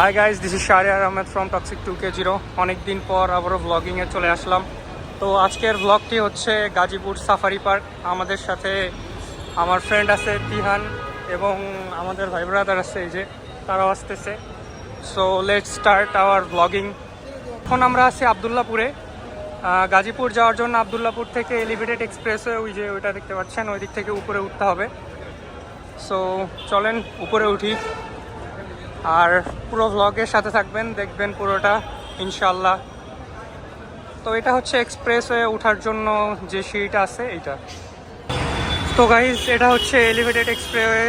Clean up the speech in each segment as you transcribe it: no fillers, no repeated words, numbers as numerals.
Hi guys, this is Shahriar Ahmed from toxic 2K0। অনেক দিন পর আবারও ব্লগিংয়ে চলে আসলাম। তো আজকের ব্লগটি হচ্ছে গাজীপুর সাফারি পার্ক। আমাদের সাথে আমার ফ্রেন্ড আছে তিহান এবং আমাদের ভাই ব্রাদার আছে, এই যে তারাও আসতেছে। So let's start our blogging. এখন আমরা আছি আবদুল্লাপুরে। গাজীপুর যাওয়ার জন্য আবদুল্লাপুর থেকে এলিভেটেড এক্সপ্রেসওয়ে, ওই যে ওইটা দেখতে পাচ্ছেন, ওই দিক থেকে উপরে উঠতে হবে। সো চলেন উপরে উঠি, আর পুরো ভ্লগের সাথে থাকবেন, দেখবেন পুরোটা ইনশাল্লাহ। তো এটা হচ্ছে এক্সপ্রেসওয়ে ওঠার জন্য যে সিঁড়িটা আছে এইটা। তো গাইজ, এটা হচ্ছে elevated expressway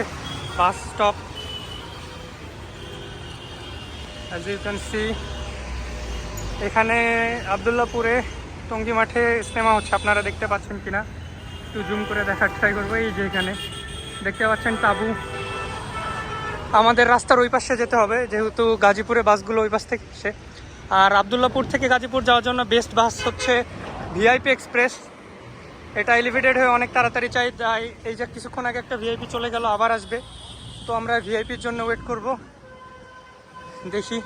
bus stop. As you can see, এখানে আবদুল্লাপুরে টঙ্গী মাঠে ইজতেমা হচ্ছে। আপনারা দেখতে পাচ্ছেন কিনা একটু জুম করে দেখার ট্রাই করবো। এই যে এখানে দেখতে পাচ্ছেন তাঁবু। আমাদের রাস্তার ওই পাশে যেতে হবে, যেহেতু গাজীপুরে বাসগুলো ওই পাশ থেকে আসে। আর আবদুল্লাপুর থেকে গাজীপুর যাওয়ার জন্য বেস্ট বাস হচ্ছে ভিআইপি এক্সপ্রেস। এটা এলিভেটেড হয়ে অনেক তাড়াতাড়ি যায়। এই যে কিছুক্ষণ আগে একটা ভিআইপি চলে গেল, আবার আসবে। তো আমরা ভিআইপির জন্য ওয়েট করব, দেখি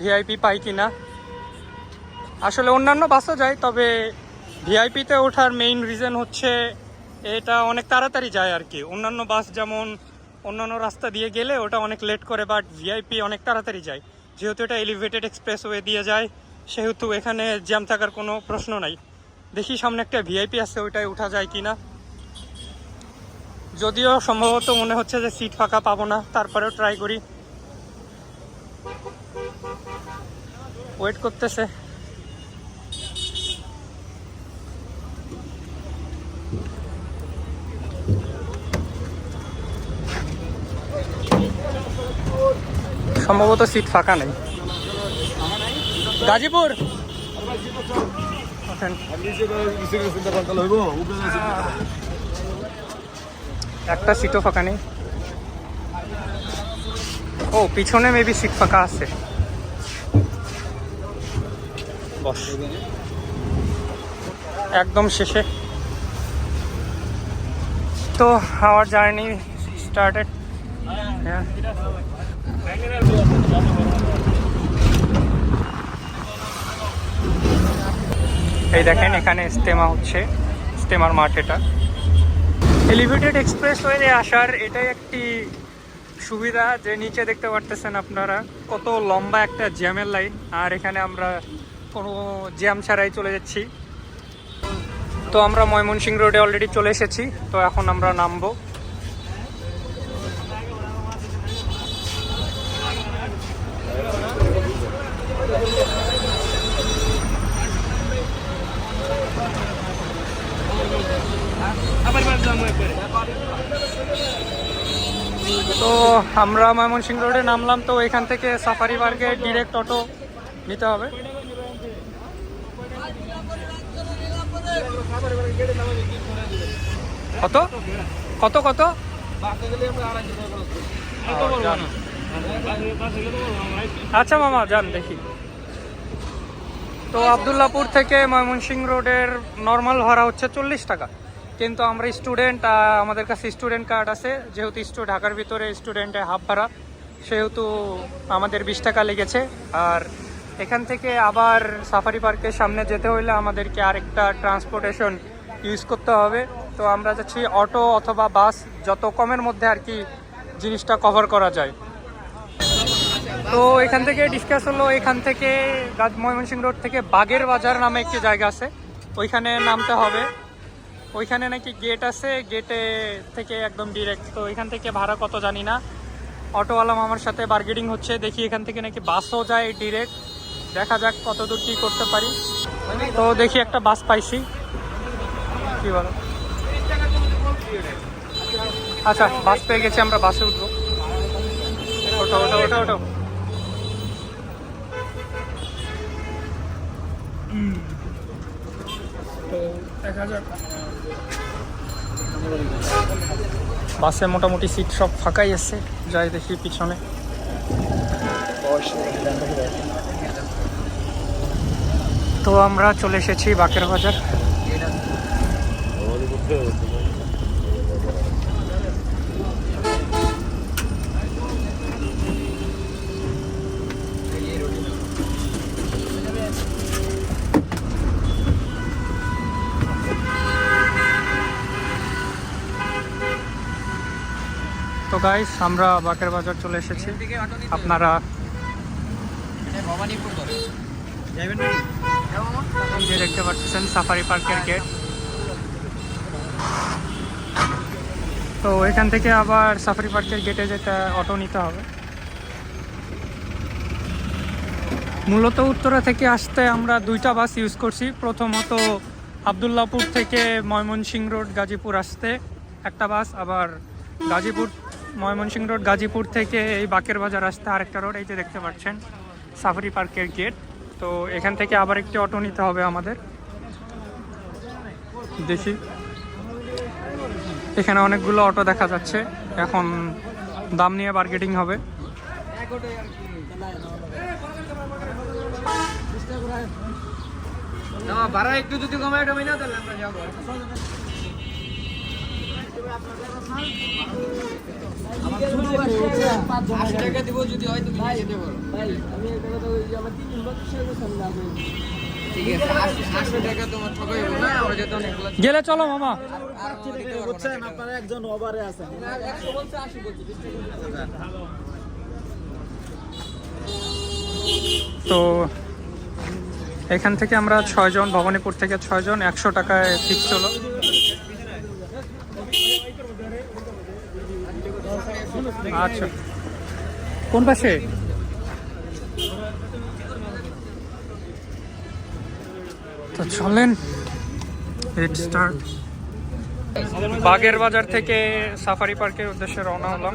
ভিআইপি পাই কি না। আসলে অন্যান্য বাসও যায়, তবে ভিআইপিতে ওঠার মেইন রিজন হচ্ছে এটা অনেক তাড়াতাড়ি যায় আর কি। অন্যান্য বাস যেমন অন্যান্য রাস্তা দিয়ে গেলে ওটা অনেক লেট করে, বাট ভিআইপি অনেক তাড়াতাড়ি যায়। যেহেতু এটা এলিভেটেড এক্সপ্রেসওয়ে দিয়ে যায়, সেহেতু এখানে জ্যাম থাকার কোনো প্রশ্ন নাই। দেখি সামনে একটা ভিআইপি আছে, ওইটায় ওঠা যায় কি না। যদিও সম্ভবত মনে হচ্ছে যে সিট ফাঁকা পাবো না, তারপরেও ট্রাই করি। ওয়েট করতেছে। সম্ভবত সিট ফাঁকা নেই। গাজীপুর একটা সিটও ফাঁকা নেই। ও, পিছনে মেবি সিট ফাঁকা আছে। বস, একদম শেষে। তো আওয়ার জার্নি স্টার্টেড। এই দেখেন, এখানে ইজতেমা হচ্ছে, ইজতেমার মাঠ এটা। এলিভেটেড এক্সপ্রেসওয়ে আসার এটাই একটি সুবিধা যে নিচে দেখতে পারতেছেন আপনারা কত লম্বা একটা জ্যামের লাইন, আর এখানে আমরা কোনো জ্যাম ছাড়াই চলে যাচ্ছি। তো আমরা ময়মনসিংহ রোডে অলরেডি চলে এসেছি। তো এখন আমরা নামবো। তো আমরা ময়মনসিংহ রোডে নামলাম। তো এখান থেকে সাফারি পার্কে ডিরেক্ট অটো নিতে হবে। কত কত কত? আচ্ছা মামা, যান দেখি। তো আবদুল্লাপুর থেকে ময়মনসিংহ রোডের নর্মাল ভাড়া হচ্ছে 40 টাকা, কিন্তু আমরা স্টুডেন্ট, আমাদের কাছে স্টুডেন্ট কার্ড আছে। যেহেতু ঢাকার ভিতরে স্টুডেন্টে হাফ ভাড়া, সেহেতু আমাদের 20 টাকা লেগেছে। আর এখান থেকে আবার সাফারি পার্কের সামনে যেতে হলে আমাদেরকে আরেকটা ট্রান্সপোর্টেশন ইউজ করতে হবে। তো আমরা যাচ্ছি অটো অথবা বাস, যত কমের মধ্যে আর কি জিনিসটা কভার করা যায়। তো এখান থেকে ডিসকাস হলো, এখান থেকে ময়মনসিংহ রোড থেকে বাগের বাজার নামে একটি জায়গা আছে, ওইখানে নামতে হবে। ওইখানে নাকি গেট আছে, গেটে থেকে একদম ডিরেক্ট। তো এখান থেকে ভাড়া কত জানি না। অটোওয়ালা আমার সাথে বার্গেনিং হচ্ছে, দেখি এখান থেকে নাকি বাসও যায় ডিরেক্ট। দেখা যাক কত দূর কী করতে পারি। তো দেখি একটা বাস পাইছি, কি বলো? আচ্ছা, বাস পেয়ে গেছি, আমরা বাসে উঠবো। ওঠো ওঠো ওঠো ওঠো। তো দেখা যাক। বাসে মোটামুটি সিট সব ফাঁকাই আছে, যাই দেখি পিছনে। তো আমরা চলে এসেছি বাকের বাজার। গাইস আমরা বাকের বাজার চলে এসেছি। আপনারা যে দেখতে পাচ্ছেন সাফারি পার্কের গেট। তো এখান থেকে আবার সাফারি পার্কের গেটে যেতে অটো নিতে হবে। মূলত উত্তরা থেকে আসতে আমরা দুইটা বাস ইউজ করছি। প্রথমত আবদুল্লাপুর থেকে ময়মনসিংহ রোড গাজীপুর আসতে একটা বাস, আবার ময়মনসিংহ রোড গাজীপুর থেকে এই বাকের বাজার আসতে আরেকটা রোড। এই যে দেখতে পাচ্ছেন সাফারি পার্কের গেট। তো এখান থেকে আবার একটি অটো নিতে হবে আমাদের। দেখি এখানে অনেকগুলো অটো দেখা যাচ্ছে, এখন দাম নিয়ে বার্গেটিং হবে। ভাড়া একটু যদি কমায় টমাই না তাহলে আমরা যাবো। টাকা দিব যদি হয় তুমি যেতে পারো। ঠিক আছে 800 টাকা তোমার ঠকাইবো না, আমরা যেতে অনেক গেলে চলো মামা। বুঝছেন আপনারা একজন ওভারে আছেন 100 বলছে 80 বলছে 20 টাকা। তো এখান থেকে আমরা 6 জন, ভবানীপুর থেকে 6 জন, 100 টাকায় ফিক্স হলো। আচ্ছা কোন পাশে? তো চলেন স্টার্ট। বাগের বাজার থেকে সাফারি পার্কের উদ্দেশ্যে রওনা হলাম।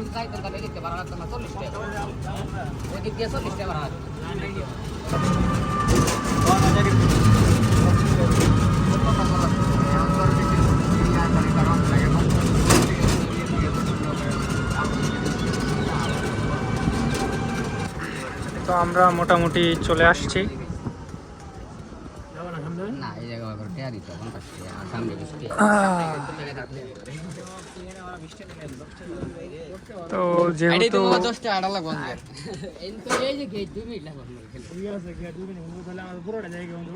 তো আমরা মোটামুটি চলে আসছি। তো যেহেতু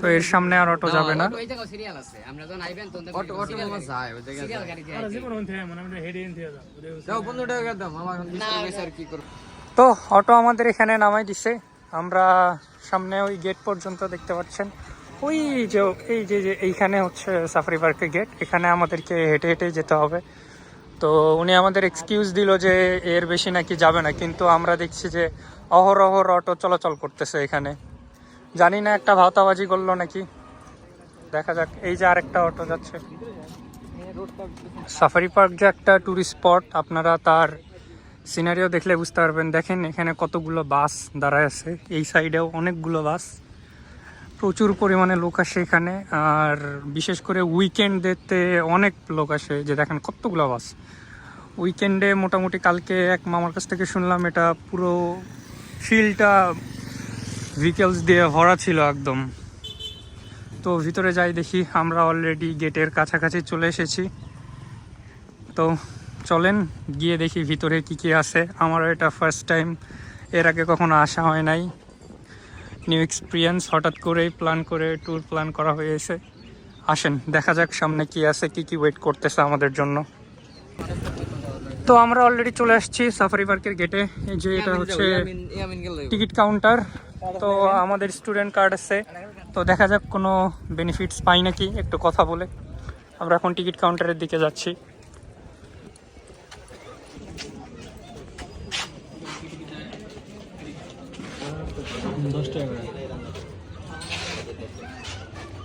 তো এর সামনে আর অটো যাবে না। তো অটো আমাদের এখানে নামাই দিছে। আমরা সামনে ওই গেট পর্যন্ত দেখতে পাচ্ছেন, ওই যে এইখানে হচ্ছে সাফারি পার্কের গেট। এখানে আমাদেরকে হেঁটে হেঁটে যেতে হবে। তো উনি আমাদের এক্সকিউজ দিল যে এর বেশি নাকি যাবে না, কিন্তু আমরা দেখছি যে অহরহ অটো চলাচল করতেছে এখানে। জানি না একটা ভাওতাবাজি করলো নাকি, দেখা যাক। এই যে আরেকটা অটো যাচ্ছে। সাফারি পার্ক যে একটা ট্যুরিস্ট স্পট, আপনারা তার সিনারিও দেখলে বুঝতে পারবেন। দেখেন এখানে কতগুলো বাস দাঁড়ায় আছে, এই সাইডেও অনেকগুলো বাস। প্রচুর পরিমাণে লোক আসে এখানে, আর বিশেষ করে উইকেন্ডেতে অনেক লোক আসে। যে দেখেন কতগুলো বাস উইকেন্ডে। মোটামুটি কালকে এক মামার কাছ থেকে শুনলাম এটা পুরো ফিল্ডটা ভেহিকেলস দিয়ে ভরা ছিল একদম। তো ভিতরে যাই দেখি। আমরা অলরেডি গেটের কাছাকাছি চলে এসেছি। তো চলেন গিয়ে দেখি ভিতরে কি কি আছে। আমারও এটা ফার্স্ট টাইম, এর আগে কখনো আসা হয় নাই। নিউ এক্সপিরিয়েন্স, হঠাৎ করেই ট্যুর প্ল্যান করা হয়েছে। আসেন দেখা যাক সামনে কি আছে, কি ওয়েট করতেছে আমাদের জন্য। তো আমরা অলরেডি চলে আসছি সাফারি পার্কের গেটে। এই যে এটা হচ্ছে টিকিট কাউন্টার। তো আমাদের স্টুডেন্ট কার্ড আছে, তো দেখা যাক কোনো বেনিফিটস পাই নাকি। একটু কথা বলে আমরা এখন টিকিট কাউন্টারের দিকে যাচ্ছি।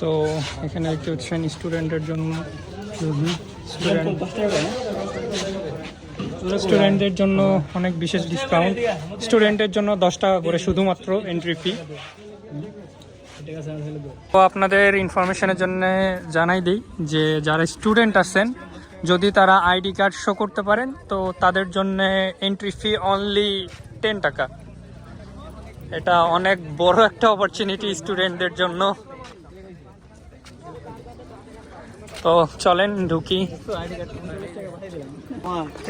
তো এখানে দেখতে পাচ্ছেন স্টুডেন্টদের জন্য অনেক বিশেষ ডিসকাউন্ট। স্টুডেন্টের জন্য 10 টাকা করে শুধুমাত্র এন্ট্রি ফি। তো আপনাদের ইনফরমেশনের জন্য জানাই দিই যে যারা স্টুডেন্ট আছেন, যদি তারা আইডি কার্ড শো করতে পারেন তো তাদের জন্য এন্ট্রি ফি অনলি 10 টাকা। এটা অনেক বড় একটা অপরচুনিটি স্টুডেন্টদের জন্য। তো চলেন ঢুকি।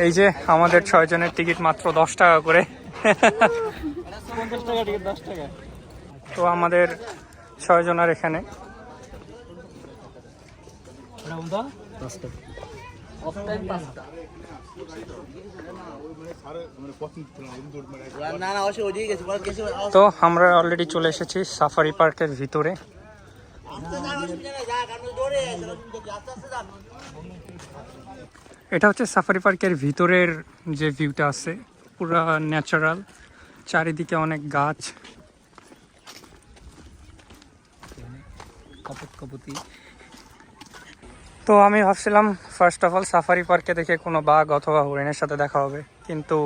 এই যে আমাদের 6 জনের টিকিট মাত্র 10 টাকা করে। তো আমাদের 6 জনের এখানে অফ টাইম 5টা না না অবশ্যই ওদিকে গেছে বল গেছে তো আমরা অলরেডি চলে এসেছি সাফারি পার্কের ভিতরে। এটা হচ্ছে সাফারি পার্কের ভিতরের যে ভিউটা আছে, পুরা ন্যাচারাল, চারিদিকে অনেক গাছ। তো আমি ভাবছিলাম ফার্স্ট অফ অল সাফারি পার্কে দেখে কোনো বাঘ অথবা হরিণের সাথে দেখা হবে, কিন্তু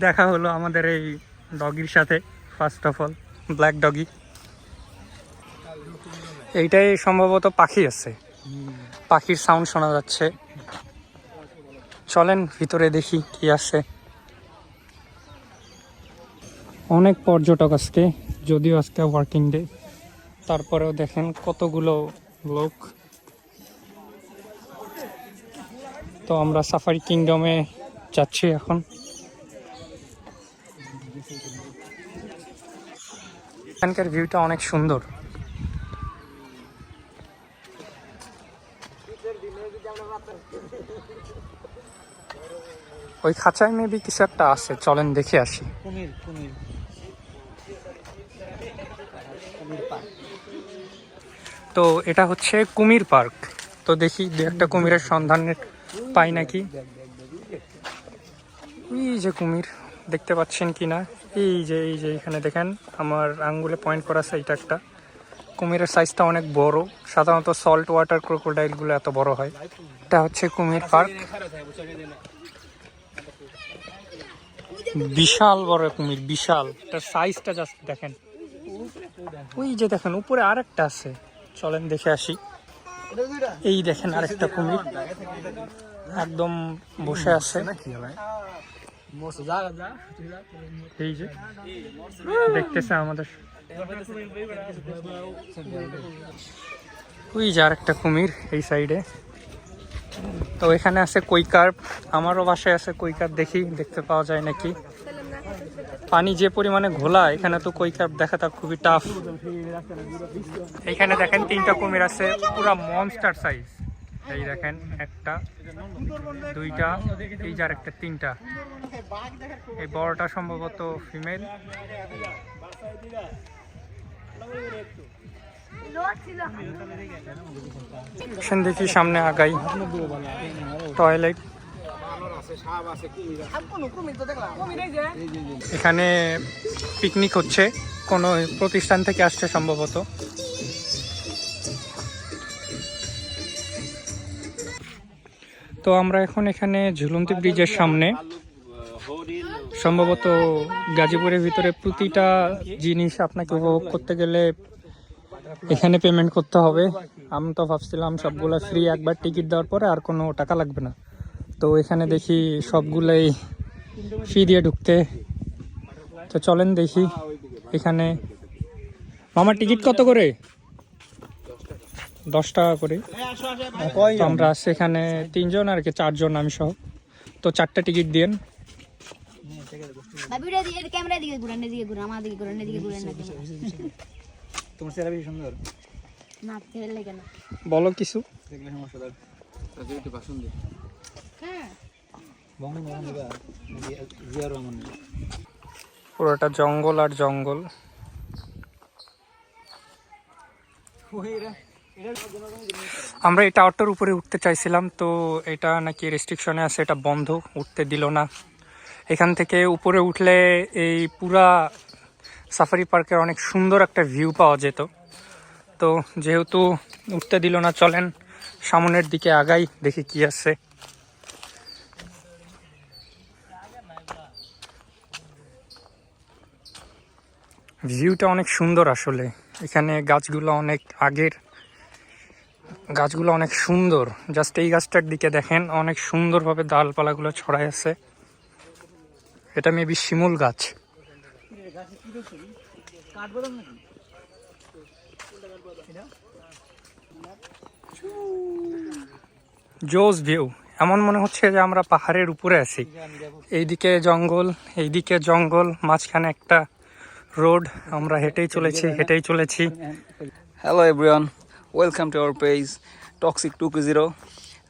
দেখা হলো আমাদের এই ডগির সাথে। First of all black doggy, এইটাই সম্ভবত পাখি আছে, পাখির সাউন্ড শোনা যাচ্ছে। চলেন ভিতরে দেখি কি আছে। অনেক পর্যটক আজকে, যদিও আজকে ওয়ার্কিং ডে, তারপরেও দেখেন কতগুলো লোক। তো আমরা সাফারি কিংডমে যাচ্ছি এখন। এখানকার ভিউটা অনেক সুন্দর। ওই খাঁচায় মেবি কিছু একটা আছে, চলেন দেখে আসি। কুমির তো এটা হচ্ছে কুমির পার্ক। তো দেখি দু একটা কুমিরের সন্ধান পাই নাকি। এই যে কুমির দেখতে পাচ্ছেন কিনা, এই যে এখানে দেখেন আমার আঙ্গুলে পয়েন্ট করা আছে, এইটা একটা কুমিরের সাইজটা অনেক বড়। সাধারণত সল্ট ওয়াটার ক্রোকোডাইলগুলো এত বড় হয়। এটা হচ্ছে কুমির পার্ক, বিশাল বড় কুমির, বিশাল। এটার সাইজটা জাস্ট দেখেন। ওই যে দেখেন উপরে আরেকটা আছে, চলেন দেখে আসি। এই দেখেন আরেকটা কুমির একদম বসে আছে। এই যে দেখতেছে আমাদের। ওই যে আরেকটা কুমির এই সাইডে। তো এখানে আছে কৈকার্প, আমারও বাসায় আছে কৈকার্প, দেখি দেখতে পাওয়া যায় নাকি। পানি যে পরিমাণে ঘোলা, এখানে তো কৈকার্প দেখাটা খুবই টাফ। এইখানে দেখেন 3টা কুমির আছে, পুরা মনস্টার সাইজ। এই দেখেন একটা, 2টা, এই যে আরেকটা, 3টা। এই বড়টা সম্ভবত ফিমেল। দেখি সামনে আগাই। টয়লেট, এখানে পিকনিক হচ্ছে, কোনো প্রতিষ্ঠান থেকে আসছে সম্ভবত। তো আমরা এখন এখানে ঝুলন্তি ব্রিজের সামনে। সম্ভবত গাজীপুরের ভিতরে প্রতিটা জিনিস আপনাকে উপভোগ করতে গেলে এখানে পেমেন্ট করতে হবে। আমি তো ভাবছিলাম সবগুলো ফ্রি, একবার টিকিট দেওয়ার পরে আর কোনো টাকা লাগবে না। তো এখানে দেখি সবগুলোই ফি দিয়ে ঢুকতে। তো চলেন দেখি এখানে। মামার টিকিট কত করে? 10 টাকা করে। তো আমরা সেখানে 3 জন আর কি, 4 জন আমি সহ। তো 4টা টিকিট দিন। বলো কিছু। পুরোটা জঙ্গল আর জঙ্গল। আমরা এই টাওয়ারটার উপরে উঠতে চাইছিলাম, তো এটা নাকি রেস্ট্রিকশনে আছে, এটা বন্ধ, উঠতে দিল না। এখান থেকে উপরে উঠলে এই পুরা সাফারি পার্কের অনেক সুন্দর একটা ভিউ পাওয়া যেত। তো যেহেতু উঠতে দিল না, চলেন সামনের দিকে আগাই, দেখি কি আছে। ভিউটা অনেক সুন্দর আসলে। এখানে গাছগুলো অনেক আগের, গাছগুলো অনেক সুন্দর। জাস্ট এই গাছটার দিকে দেখেন, অনেক সুন্দরভাবে ডালপালাগুলো ছড়াই আছে। এটা মেবি শিমুল গাছ। জোস ভিউ, এমন মনে হচ্ছে যে আমরা পাহাড়ের উপরে আছি। এইদিকে জঙ্গল, এইদিকে জঙ্গল, মাঝখানে একটা রোড। আমরা হেঁটেই চলেছি। Hello everyone, welcome to our page Toxic 2.0.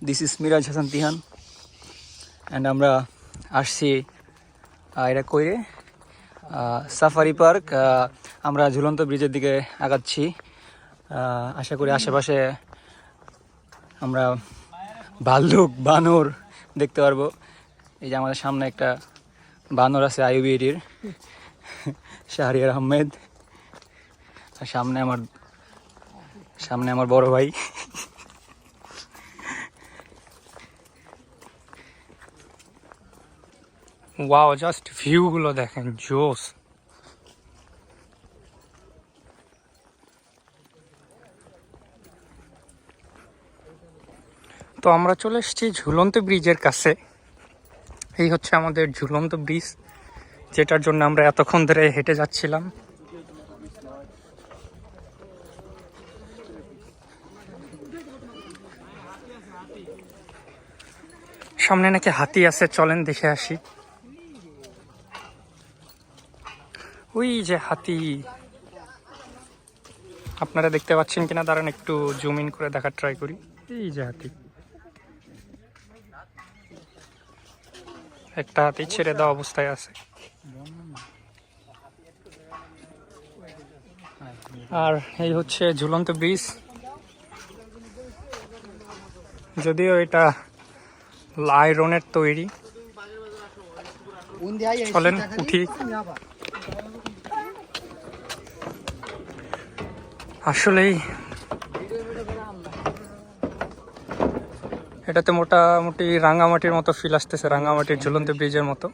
This is Miraj Hasan Tihan and আমরা আসছি এটা কইরে সাফারি পার্ক। আমরা ঝুলন্ত ব্রিজের দিকে আগাচ্ছি। আশা করি আশেপাশে আমরা ভাল্লুক বানর দেখতে পারবো। এই যে আমাদের সামনে একটা বানর আছে আইউবিএডির, শাহরিয়ার আহমেদ। আর সামনে আমার বড় ভাই। ওয়াও, জাস্ট ভিউগুলো দেখেন, জোস। তো আমরা চলে এসেছি ঝুলন্ত ব্রিজের কাছে। এই হচ্ছে আমাদের ঝুলন্ত ব্রিজ, যেটার জন্য আমরা এতক্ষণ ধরে হেঁটে যাচ্ছিলাম। সামনে নাকি হাতি আছে, চলেন দেখে আসি। ওই যে হাতি, আপনারা দেখতে পাচ্ছেন কিনা দাঁড়ান একটু জুম ইন করে দেখার ট্রাই করি। এই যে হাতি, একটা হাতি ছেড়ে দেওয়া অবস্থায় আছে। আর এই হচ্ছে ঝুলন্ত ব্রিজ। যদিও এটা আয়রনের তৈরি। চলেন উঠি। আসলেই এটাতে মোটামুটি রাঙামাটির মতো ফিল আসতেছে, রাঙামাটির ঝুলন্ত ব্রিজের মতো।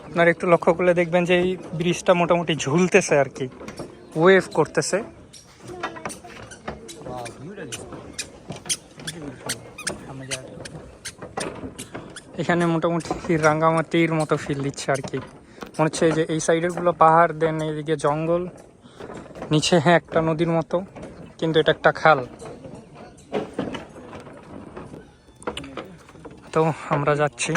আপনারা একটু লক্ষ্য করলে দেখবেন যে এই ব্রিজটা মোটামুটি ঝুলতেছে আর কি, ওয়েভ করতেছে। এখানে মোটামুটি রাঙামাটির মতো ফিল দিচ্ছে আর কি। মনে হচ্ছে যে এই সাইডের গুলো পাহাড়, দেন এইদিকে জঙ্গল, নিচে একটা নদীর মতো, কিন্তু এটা একটা খাল। তো আমরা যাচ্ছি।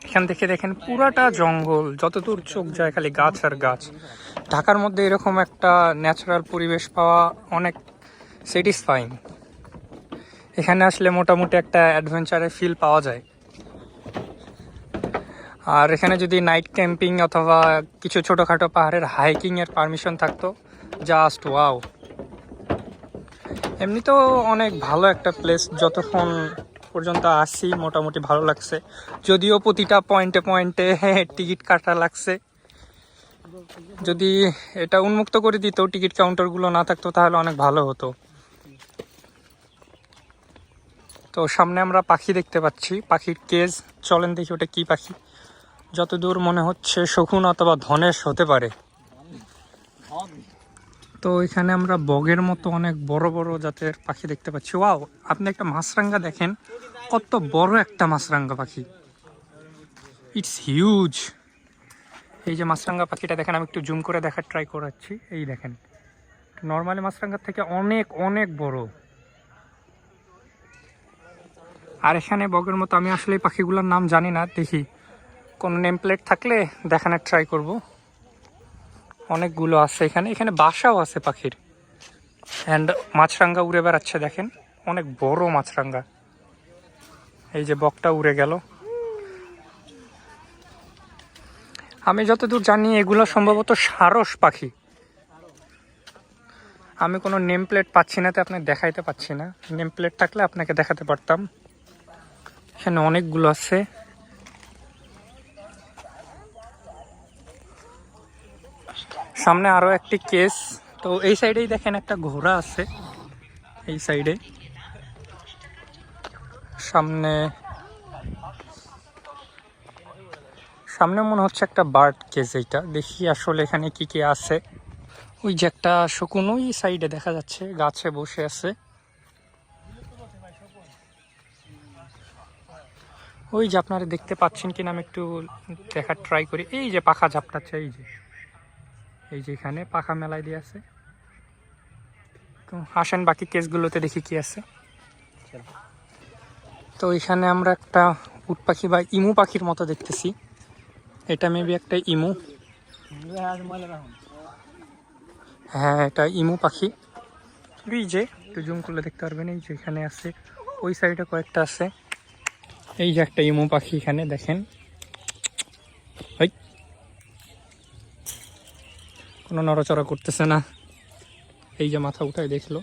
এখান থেকে দেখেন পুরাটা জঙ্গল, যতদূর চোখ যায় খালি গাছ আর গাছ। ঢাকার মধ্যে এরকম একটা ন্যাচারাল পরিবেশ পাওয়া অনেক স্যাটিসফাইং। এখানে আসলে মোটামুটি একটা অ্যাডভেঞ্চারের ফিল পাওয়া যায়। আর এখানে যদি নাইট ক্যাম্পিং অথবা কিছু ছোটোখাটো পাহাড়ের হাইকিংয়ের পারমিশন থাকতো, জাস্ট ওয়াও। এমনিতেও অনেক ভালো একটা প্লেস, যতক্ষণ পর্যন্ত আসি মোটামুটি ভালো লাগছে। যদিও প্রতিটা পয়েন্টে পয়েন্টে টিকিট কাটা লাগছে। যদি এটা উন্মুক্ত করে দিত, টিকিট কাউন্টারগুলো না থাকতো, তাহলে অনেক ভালো হতো। তো সামনে আমরা পাখি দেখতে পাচ্ছি, পাখির কেজ। চলেন দেখি ওটা কি পাখি। যতদূর মনে হচ্ছে শকুন অথবা ধনেশ হতে পারে। তো এখানে আমরা বগের মতো অনেক বড় বড় জাতের পাখি দেখতে পাচ্ছি। ওয়াও, আপনি একটা মাছরাঙা দেখেন, কত বড় একটা মাছরাঙা পাখি, ইটস হিউজ। এই যে মাছরাঙা পাখিটা দেখেন, আমি একটু জুম করে দেখার ট্রাই করাচ্ছি। এই দেখেন, নর্মালি মাছরাঙার থেকে অনেক অনেক বড়। আর এখানে বগের মতো, আমি আসলে এই পাখিগুলোর নাম জানি না, দেখি কোনো নেম প্লেট থাকলে দেখানোর ট্রাই করব। অনেকগুলো আছে এখানে, এখানে বাসাও আছে পাখির। অ্যান্ড মাছরাঙা উড়ে বেড়াচ্ছে দেখেন, অনেক বড় মাছরাঙা। এই যে বকটা উড়ে গেল। আমি যতদূর জানি এগুলো সম্ভবত সারস পাখি। আমি কোনো নেম প্লেট পাচ্ছি না, তো আপনাকে দেখাইতে পাচ্ছি না। নেম প্লেট থাকলে আপনাকে দেখাতে পারতাম। এখানে অনেকগুলো আছে। সামনে আরো একটি কেস। তো এই সাইডেই দেখেন একটা ঘোড়া আছে, এই সাইডে সামনে সামনে মনে হচ্ছে একটা বার্ড কেস। এইটা দেখি আসলে এখানে কি কি আছে। ওই যে একটা শকুন ওই সাইডে দেখা যাচ্ছে, গাছে বসে আছে। ওই যে আপনারা দেখতে পাচ্ছেন কিনা আমি একটু দেখার ট্রাই করি। এই যে পাখা ঝাপটাচ্ছে, এই যে এখানে পাখা মেলাই দিয়ে আছে। তো আসেন বাকি কেসগুলোতে দেখি কি আছে। তো এখানে আমরা একটা উট পাখি বা ইমু পাখির মতো দেখতেছি। এটা মেবি একটা ইমু। হ্যাঁ, এটা ইমু পাখি। এই যে একটু জুম করলে দেখতে পারবেন, এই যে এখানে আছে, ওই সাইডে কয়েকটা আছে। এই যে একটা ইমু পাখি এখানে দেখেন, এই কোনো নড়াচড়া করতেছে না, এই যে মাথা উঠায় দেখলো।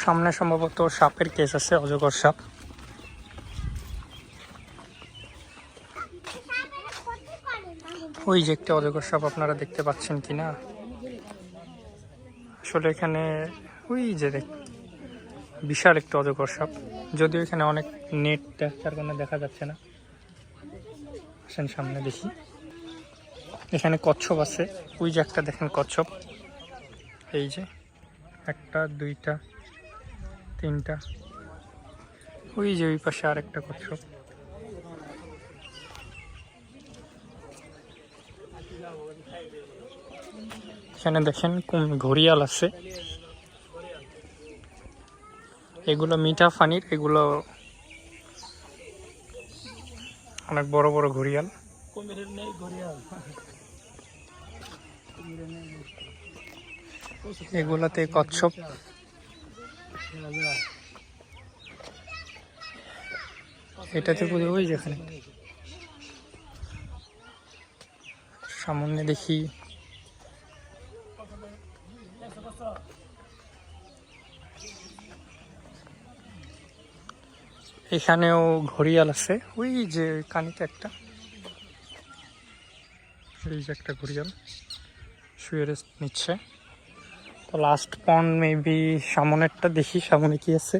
সামনে সম্ভবত সাপের কেস আছে, অজগর সাপ। ওই যে একটা অজগর সাপ আপনারা দেখতে পাচ্ছেন কিনা আসলে এখানে, ওই যে বিশাল একটা অজগর সাপ, যদিও এখানে অনেক নেট দেখার কারণে দেখা যাচ্ছে না। আসেন সামনে দেখি। এখানে কচ্ছপ আছে, ওই যে একটা দেখেন কচ্ছপ, এই যে একটা, দুইটা, তিনটা, ওই যে ওই পাশে আর একটা কচ্ছপ। এখানে দেখেন ঘড়িয়াল আছে, এগুলো মিঠা পানির, এগুলো অনেক বড় বড় ঘড়িয়াল। এগুলাতে কচ্ছপ। এটাতে ওই যেখানে সামনে দেখি এখানেও ঘড়িয়াল আছে, ওই যে কানিতে একটা, এই যে একটা ঘড়িয়াল শুয়ে রেস্ট নিচ্ছে। তো লাস্ট পন্ড মেবি সামনেরটা, দেখি সামনে কি আছে।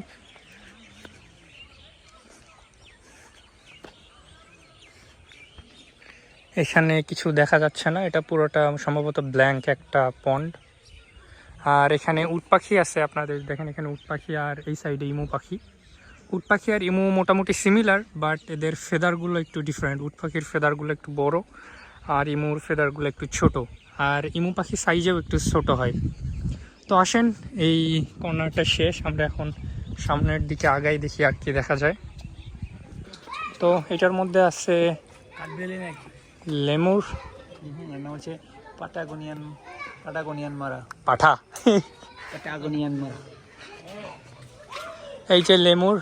এখানে কিছু দেখা যাচ্ছে না, এটা পুরোটা সম্ভবত ব্ল্যাঙ্ক একটা পন্ড। আর এখানে উট পাখি আছে, আপনাদের দেখেন এখানে উট পাখি, আর এই সাইডে ইমু পাখি। উট পাখি আর ইমু মোটামুটি সিমিলার, বাট এদের ফেদারগুলো একটু ডিফারেন্ট। উট পাখির ফেদারগুলো একটু বড়, আর ইমুর ফেদারগুলো একটু ছোট, আর ইমু পাখি সাইজেও একটু ছোট হয়। তো আসেন, এই কর্নারটা শেষ, আমরা এখন সামনের দিকে আগাই, দেখি আর কি দেখা যায়। তো এটার মধ্যে আছে লেমুর, হচ্ছে পাটাগোনিয়ান মারা, পাঠা, পাটাগোনিয়ান মারা। এই যে লেমুর,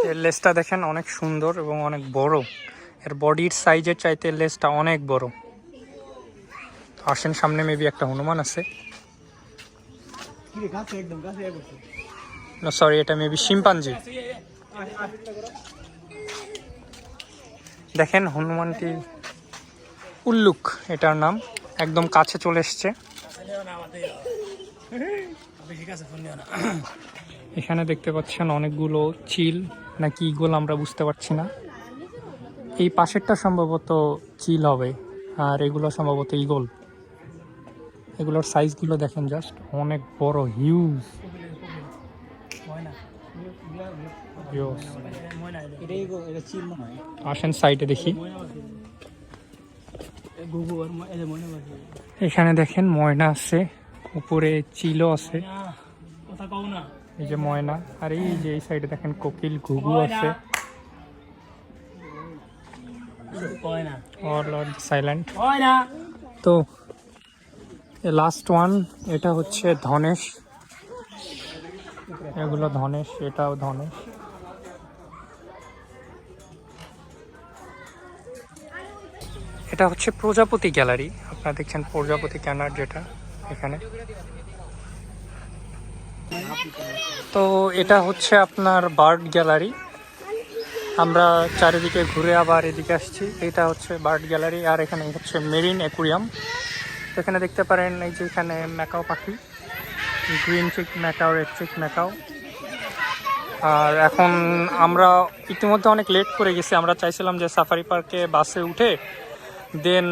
এর লেজটা দেখেন অনেক সুন্দর এবং অনেক বড়, এর বডির সাইজের চাইতে লেজটা অনেক বড়। আসেন সামনে মেবি একটা হনুমান আছে, না সরি, এটা মেবি শিম্পাঞ্জি। দেখেন হনুমানটি, উল্লুক এটার নাম, একদম কাছে চলে এসছে। এখানে দেখতে পাচ্ছেন অনেকগুলো চিল নাকি ইগল, আমরা বুঝতে পারছি না। এই পাশেরটা সম্ভবত চিল হবে, আর এগুলো সম্ভবত ইগল। এগুলোর সাইজগুলো দেখেন, জাস্ট অনেক বড়, হিউজ। আসেন সাইডে দেখি, এখানে দেখেন ময়না আছে, উপরে চিলও আছে, এই যে ময়না। আর এই যে এই সাইডে দেখেন কোকিল, ঘুঘু আছে, সাইলেন্ট। তো লাস্ট ওয়ান, এটা হচ্ছে ধনেশ, এগুলো ধনেশ, এটাও ধনেশ। এটা হচ্ছে প্রজাপতি গ্যালারি, আপনারা দেখছেন প্রজাপতি ক্যানার যেটা এখানে। তো এটা হচ্ছে আপনার বার্ড গ্যালারি, আমরা চারিদিকে ঘুরে আবার এদিকে আসছি। এটা হচ্ছে বার্ড গ্যালারি, আর এখানে হচ্ছে মেরিন অ্যাকুরিয়াম। এখানে দেখতে পারেন এই যে এখানে ম্যাকাও পাখি, গ্রিন চিক ম্যাকাও, রেড চিক ম্যাকাও। আর এখন আমরা ইতিমধ্যে অনেক লেট করে গেছি, আমরা চাইছিলাম যে সাফারি পার্কে বাসে উঠে দেন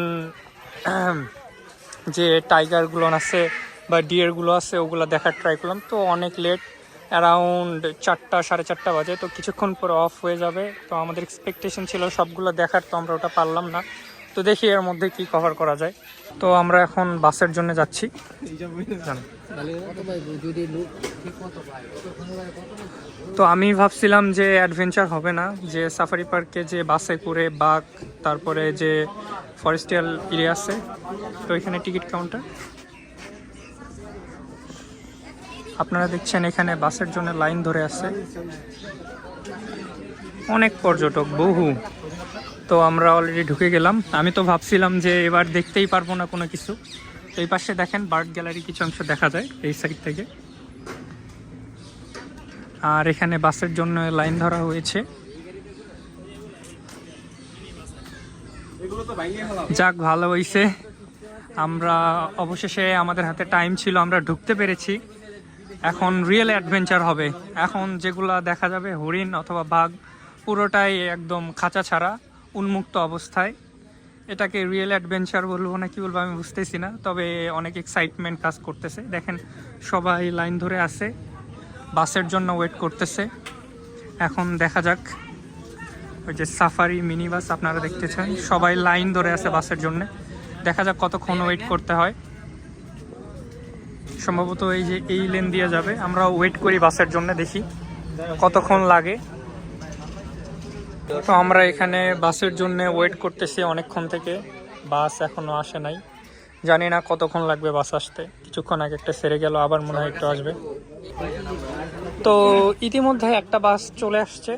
যে টাইগারগুলো আছে বা ডিয়ারগুলো আছে ওগুলো দেখার ট্রাই করলাম। তো অনেক লেট, অ্যারাউন্ড 4টা, 4:30 বাজে, তো কিছুক্ষণ পরে অফ হয়ে যাবে। তো আমাদের এক্সপেকটেশন ছিল সবগুলো দেখার, তো আমরা ওটা পারলাম না। তো দেখি এর মধ্যে কি কভার করা যায়। তো আমরা এখন বাসের জন্য যাচ্ছি। যান। তো আমি ভাবছিলাম যে অ্যাডভেঞ্চার হবে না, যে সাফারি পার্কে যে বাসে করে বাঘ, তারপরে যে ফরেস্টিয়াল এরিয়া আছে, তো এখানে টিকিট কাউন্টার আপনারা দেখছেন, এখানে বাসের জন্য লাইন ধরে আছে অনেক পর্যটক, বহু। তো আমরা অলরেডি ঢুকে গেলাম। আমি তো ভাবছিলাম যে এবার দেখতেই পারবো না কোনো কিছু। তো এই পাশে দেখেন বার্ড গ্যালারি কিছু অংশ দেখা যায় এই সাইড থেকে। আর এখানে বাসের জন্য লাইন ধরা হয়েছে। যাক, ভালো হয়েছে, আমরা অবশেষে, আমাদের হাতে টাইম ছিল, আমরা ঢুকতে পেরেছি। এখন রিয়েল অ্যাডভেঞ্চার হবে। এখন যেগুলা দেখা যাবে হরিণ অথবা বাঘ, পুরোটাই একদম খাঁচা ছাড়া উন্মুক্ত অবস্থায়। এটাকে রিয়েল অ্যাডভেঞ্চার বলবো না কি বলবো আমি বুঝতেছি না, তবে অনেক এক্সাইটমেন্ট কাজ করতেছে। দেখেন সবাই লাইন ধরে আছে, বাসের জন্য ওয়েট করতেছে। এখন দেখা যাক, ওই যে সাফারি মিনি বাস আপনারা দেখতেছেন, সবাই লাইন ধরে আছে বাসের জন্য। দেখা যাক কতক্ষণ ওয়েট করতে হয়। সম্ভবত এই যে এই লেন দিয়ে যাবে, আমরা ওয়েট করি বাসের জন্য, দেখি কতক্ষণ লাগে। তো আমরা এখানে বাসের জন্য ওয়েট করতেছি অনেকক্ষণ থেকে, বাস এখনো আসে নাই। জানি না কতক্ষণ লাগবে বাস আসতে। কিছুক্ষণ আগে একটা সেরে গেল, আবার মনে হয় একটু আসবে। তো ইতিমধ্যে একটা বাস চলে আসছে,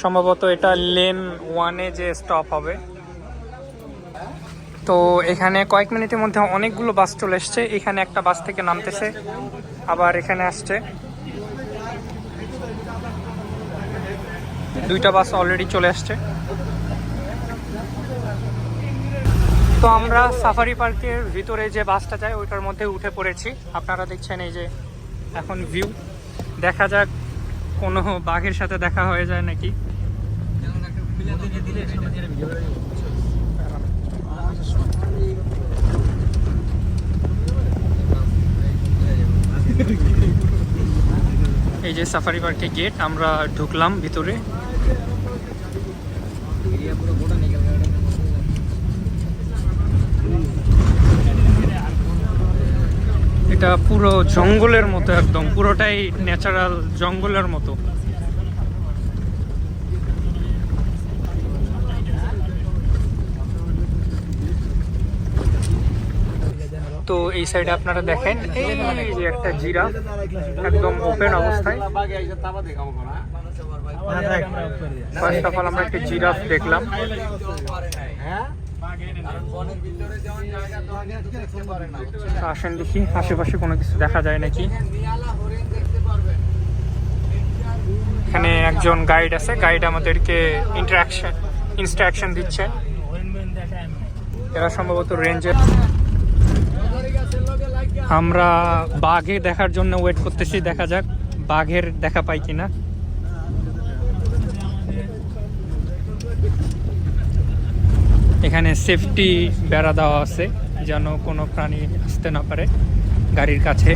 সম্ভবত এটা লেন 1-এ যে স্টপ হবে। তো এখানে কয়েক মিনিটের মধ্যে অনেকগুলো বাস চলে এসছে। এখানে একটা বাস থেকে নামতেছে, আবার এখানে আসছে। দুইটা বাস অলরেডি চলে আসছে। তো আমরা সাফারি পার্কের ভিতরে যে বাসটা যায় ওইটার মধ্যে উঠে পড়েছি। আপনারা দেখছেন এই যে এখন ভিউ। দেখা যাক কোনো বাঘের সাথে দেখা হয়ে যায় নাকি। এই যে সাফারি পার্কের গেট, আমরা ঢুকলাম ভিতরে। এটা পুরো জঙ্গলের মতো, একদম পুরোটাই ন্যাচারাল জঙ্গলের মতো। তো এই সাইডে আপনারা দেখেন এই যে একটা জিরাফ একদম ওপেন অবস্থায়। ফার্স্ট অফ অল আমরা একটা জিরাফ দেখলাম। আসেন দেখি আশেপাশে কোনো কিছু দেখা যায় নাকি। এখানে একজন গাইড আছে, গাইড আমাদেরকে ইনস্ট্রাকশন দিচ্ছে। এরা সম্ভবত রেঞ্জের। আমরা বাঘে দেখার জন্য ওয়েট করতেছি, দেখা যাক বাঘের দেখা পাই কিনা। এখানে সেফটি বেড়া দেওয়া আছে যেন কোনো প্রাণী আসতে না পারে গাড়ির কাছে।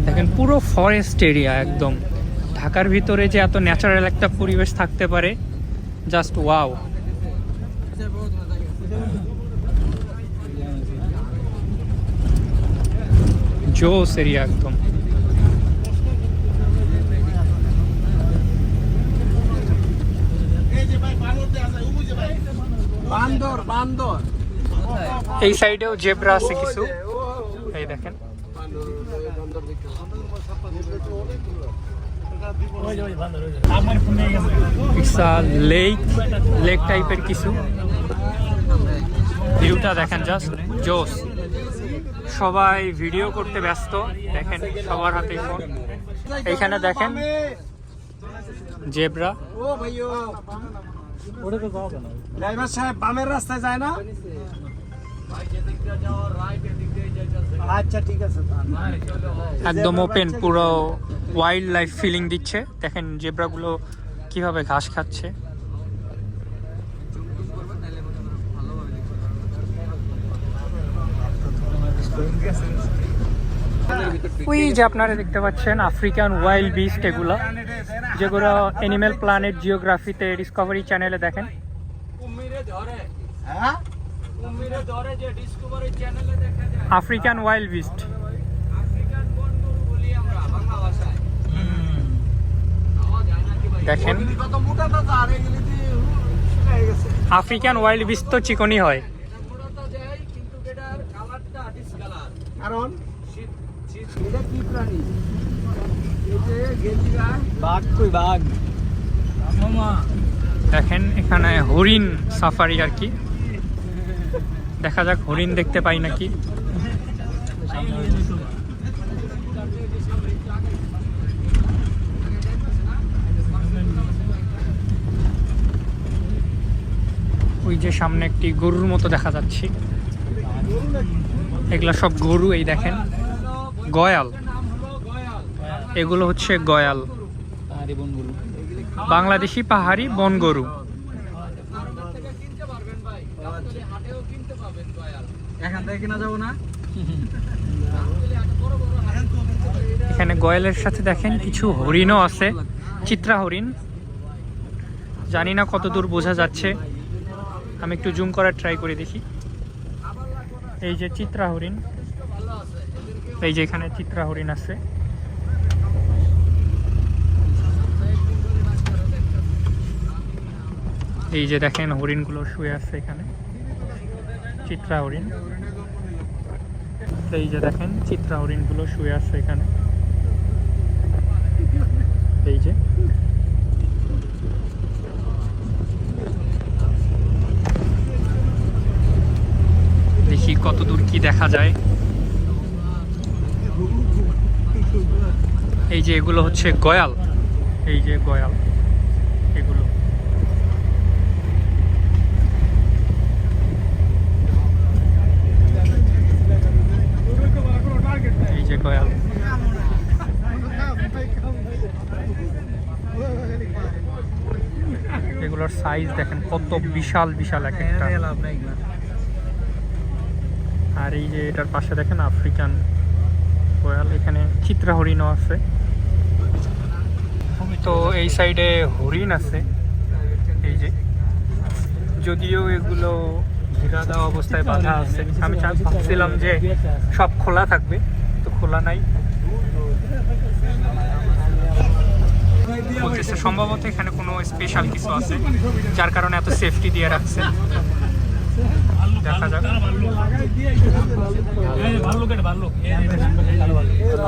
দেখেন পুরো ফরেস্ট এরিয়া একদম। ঢাকার ভিতরে যে এত ন্যাচারাল একটা পরিবেশ থাকতে পারে, জাস্ট ওয়াও। জোস এরিয়া একদম। এই সাইডেও জেব্রা আছে কিছু, এই দেখেন। লেক টাইপের কিছু। ভিউটা দেখেন জাস্ট জোস। সবাই ভিডিও করতে ব্যস্ত, দেখেন সবার হাতে ফোন। এইখানে দেখেন জেব্রা। ড্রাইভার সাহেব বামের রাস্তায় যায় না? আচ্ছা ঠিক আছে। একদম ওপেন, পুরো ওয়াইল্ড লাইফ ফিলিং দিচ্ছে। দেখেন জেব্রাগুলো কিভাবে ঘাস খাচ্ছে। ওই যে আপনারা দেখতে পাচ্ছেন আফ্রিকান ওয়াইল্ড বিস্ট, এগুলো যেগুলো অ্যানিম্যাল প্ল্যানেট জিওগ্রাফিতে ডিসকভারি চ্যানেলে দেখেন। আফ্রিকান ওয়াইল্ড বিস্ট, দেখেন আফ্রিকান ওয়াইল্ড বিস্ট তো চিকনই হয়। কারণ এটা কি প্রাণী? বাঘ, কই বাঘ? দেখেন এখানে হরিণ সাফারি আর কি, দেখা যাক হরিণ দেখতে পাই নাকি। ওই যে সামনে একটি গরুর মতো দেখা যাচ্ছে, এগুলা সব গরু। এই দেখেন গয়াল, এগুলো হচ্ছে গয়াল, বাংলাদেশি পাহাড়ি বন গরু। এখান থেকে কিনা যাবো না? এখানে গয়ালের সাথে দেখেন কিছু হরিণও আছে, চিত্রা হরিণ। জানি না কত দূর বোঝা যাচ্ছে, আমি একটু জুম করার ট্রাই করে দেখি। এই যে চিত্রা হরিণ, এই যে এখানে চিত্রা হরিণ আছে। এই যে দেখেন হরিণগুলো শুয়ে আছে এখানে, চিত্রা হরিণ। এই যে দেখেন চিত্রা হরিণগুলো শুয়ে আছে এখানে, এই যে। দেখি কত দূর কি দেখা যায়। এই যে এগুলো হচ্ছে গয়াল, এই যে গয়াল এগুলো। এই যে গয়াল, এগুলোর সাইজ দেখেন কত বিশাল বিশাল এক একটা। আর এই যে এটার পাশে দেখেন আফ্রিকান গয়াল, এখানে চিত্রা হরিণও আছে। তো এই সাইডে হরিণ আছে, এই যে, যদিও এগুলো ঘেরা দেওয়া অবস্থায় বাঁধা আছে। আমি ভাবছিলাম যে সব খোলা থাকবে, তো খোলা নাই। বলতেছে সম্ভবত এখানে কোনো স্পেশাল কিছু আছে, যার কারণে এত সেফটি দিয়ে রাখছে। দেখা যাক।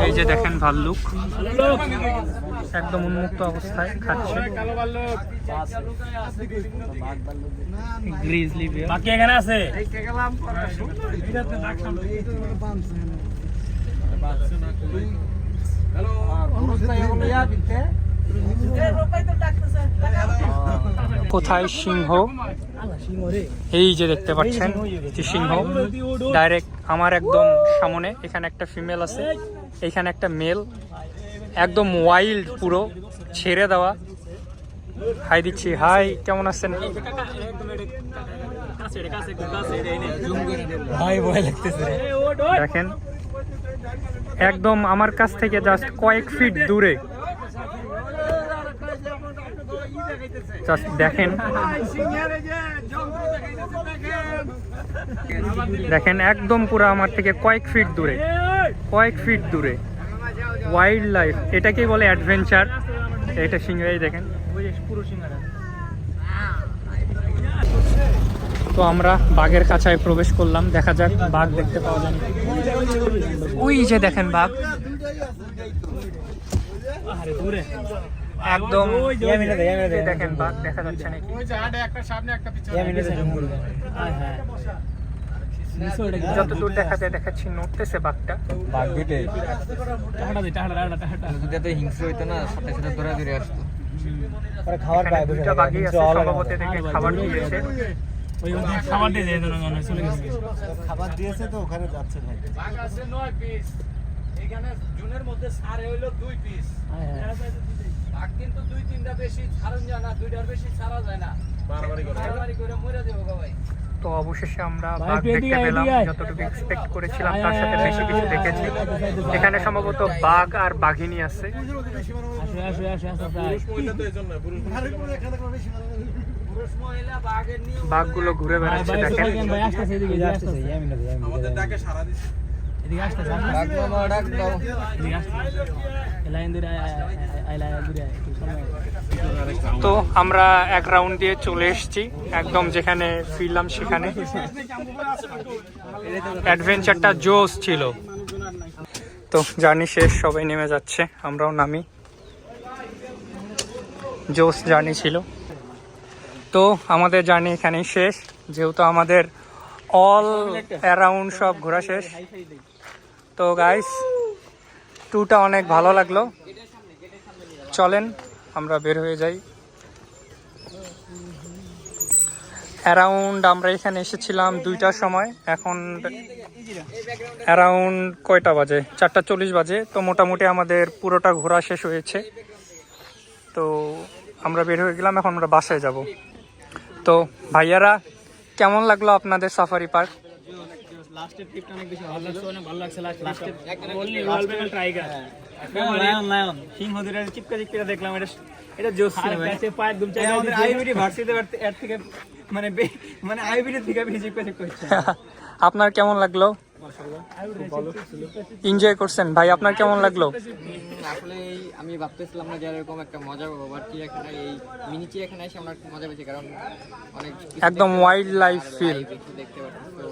এই যে দেখেন ভাল্লুক, একদম উন্মুক্ত অবস্থায় খাচ্ছে। গ্রিজলি বিয়ার বাকি এখানে আছে। কোথায় সিংহ? এই যে দেখতে পাচ্ছেন যে সিংহ ডাইরেক্ট আমার একদম সামনে। এখানে একটা ফিমেল আছে, এখানে একটা মেল, একদম ওয়াইল্ড, পুরো ছেড়ে দেওয়া। হাই দিচ্ছি, হাই, কেমন আছেন? দেখেন একদম আমার কাছ থেকে জাস্ট কয়েক ফিট দূরে, জাস্ট দেখেন, দেখেন একদম পুরো আমার থেকে কয়েক ফিট দূরে, কয়েক ফিট দূরে। ওয়াইল্ড লাইফ, এটাকেই বলে অ্যাডভেঞ্চার। এটা সিংহাই দেখেন পুরো সিংহারা। তো আমরা বাঘের কাছায় প্রবেশ করলাম, দেখা যাক বাঘ দেখতে পাওয়া যায়। ওই যে দেখেন বাঘ একদম, দেখেন বাঘ দেখা যাচ্ছে নাকি? যত দূর দেখা যায় দেখাচ্ছি, নড়তেছে বাঘটা। হিংস্র হইতো না, সাথে সাথে ধরে ধরে আসতো। দুইটা বাঘই আছে সম্ভবত, থেকে খাবার দিয়েছে। খাবার দিয়েছে তো ওখানে যাচ্ছে ভাই। বাঘ আছে 9 পিস, এখানে জুনের মধ্যে সারে হইলো 2 পিস। বাঘ কিন্তু 2-3টা বেশি ছাড়ন যায় না, 2টার বেশি ছাড়া যায় না। বারবারই করে মরে যাবো ভাই। তো অবশেষে আমরা বাঘ দেখতে পেলাম, যতটুকু এক্সপেক্ট করেছিলাম তার সাথে বেশি কিছু দেখেছি। এখানে সম্ভবত বাঘ আর বাঘিনী আছে। বাঘগুলো ঘুরে বেড়াচ্ছে দেখেন। তো আমরা এক রাউন্ড দিয়ে চলে এসেছি একদম যেখানে ফিরলাম সেখানে। অ্যাডভেঞ্চারটা জোস ছিল। তো জার্নি শেষ, সবাই নেমে যাচ্ছে, আমরাও নামি। জোস জার্নি ছিল। তো আমাদের জার্নি এখানেই শেষ, যেহেতু আমাদের অল অ্যারাউন্ড সব ঘোরা শেষ। তো গাইস, ট্যুরটা অনেক ভালো লাগলো। চলেন আমরা বের হয়ে যাই। অ্যারাউন্ড আমরা এখানে এসেছিলাম 2টার সময়, এখন অ্যারাউন্ড কয়টা বাজে? 4:40 বাজে। তো মোটামুটি আমাদের পুরোটা ঘোরা শেষ হয়েছে। তো আমরা বের হয়ে গেলাম, এখন আমরা বাসায় যাব। তো ভাইয়ারা, কেমন লাগলো আপনাদের সাফারি পার্ক? লাস্টের ট্রিপটা অনেক বেশি ভালো লাগছে। লাস্টের only royal Bengal tiger, lion সিংহ দুটো চিপকা দেখলাম। এটা জোস ছিল ভাই। পা একদম চাই আমাদের আইবিডি ভার্সিতে এর থেকে মানে আইবিডি থেকে বেশি চিপকা হচ্ছে। আপনার কেমন লাগলো? এনজয় করছেন ভাই? আপনার কেমন লাগলো? আসলে আমি ভাবতেছিলাম না যে এরকম একটা মজা পাবো, বাট চিড়িয়াখানা এই মিনি চিড়িয়াখানা এসে আমরা একটু মজা পেয়েছি, কারণ অনেক একদম ওয়াইল্ড লাইফ ফিল, দেখতে পাচ্ছি। তো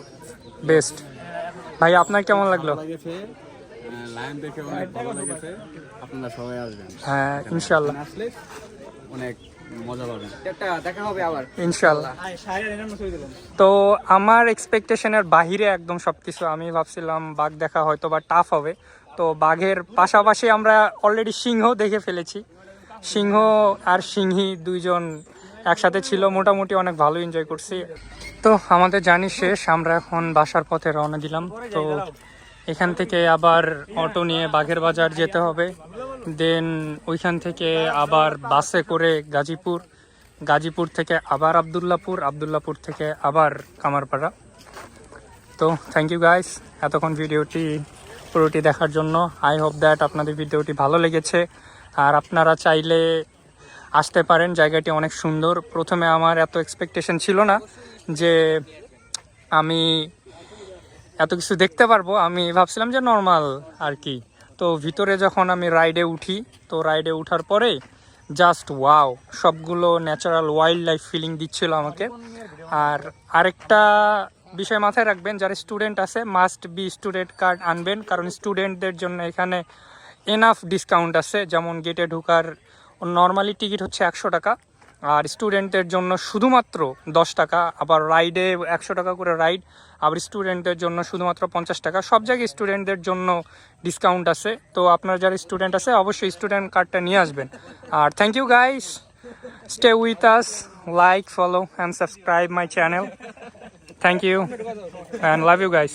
বেস্ট। ভাই আপনার কেমন লাগলো? লায়ন দেখে অনেক ভালো লেগেছে। আপনারা সবাই আসবেন, হ্যাঁ ইনশাল্লাহ আসলে অনেক মজা পাবেন। একটা দেখা হবে আবার ইনশাল্লাহ। তো আমার এক্সপেকটেশনের বাহিরে একদম সবকিছু। আমি ভাবছিলাম বাঘ দেখা হয়তো বা টাফ হবে। তো বাঘের পাশাপাশি আমরা অলরেডি সিংহ দেখে ফেলেছি। সিংহ আর সিংহী দুইজন একসাথে ছিল, মোটামুটি অনেক ভালো এনজয় করছি। তো আমাদের জার্নি শেষ, আমরা এখন বাসার পথে রওনা দিলাম। তো এখান থেকে আবার অটো নিয়ে বাঘের বাজার যেতে হবে, দেন ওইখান থেকে আবার বাসে করে গাজীপুর থেকে আবার আবদুল্লাপুর থেকে আবার কামারপাড়া। তো থ্যাংক ইউ গাইস এতক্ষণ ভিডিওটি পুরোটি দেখার জন্য। আই হোপ দ্যাট আপনাদের ভিডিওটি ভালো লেগেছে, আর আপনারা চাইলে আসতে পারেন। জায়গাটি অনেক সুন্দর। প্রথমে আমার এত এক্সপেকটেশন ছিল না যে আমি এত কিছু দেখতে পারবো, আমি ভাবছিলাম যে নর্মাল আর কি। তো ভিতরে যখন আমি রাইডে উঠি, তো রাইডে উঠার পরে জাস্ট ওয়াও, সবগুলো ন্যাচারাল ওয়াইল্ড লাইফ ফিলিং দিচ্ছিল আমাকে। আর আরেকটা বিষয় মাথায় রাখবেন, যারা স্টুডেন্ট আছে মাস্ট বি স্টুডেন্ট কার্ড আনবেন, কারণ স্টুডেন্টদের জন্য এখানে এনাফ ডিসকাউন্ট আছে। যেমন গেটে ঢোকার নর্মালি টিকিট হচ্ছে 100 টাকা, আর স্টুডেন্টদের জন্য শুধুমাত্র 10 টাকা। আবার রাইডে 100 টাকা করে রাইড, আবার স্টুডেন্টদের জন্য শুধুমাত্র 50 টাকা। সব জায়গায় স্টুডেন্টদের জন্য ডিসকাউন্ট আছে। তো আপনার যারা স্টুডেন্ট আছে অবশ্যই স্টুডেন্ট কার্ডটা নিয়ে আসবেন। আর thank you guys, stay with us, like, follow and subscribe my channel. Thank you and love you guys.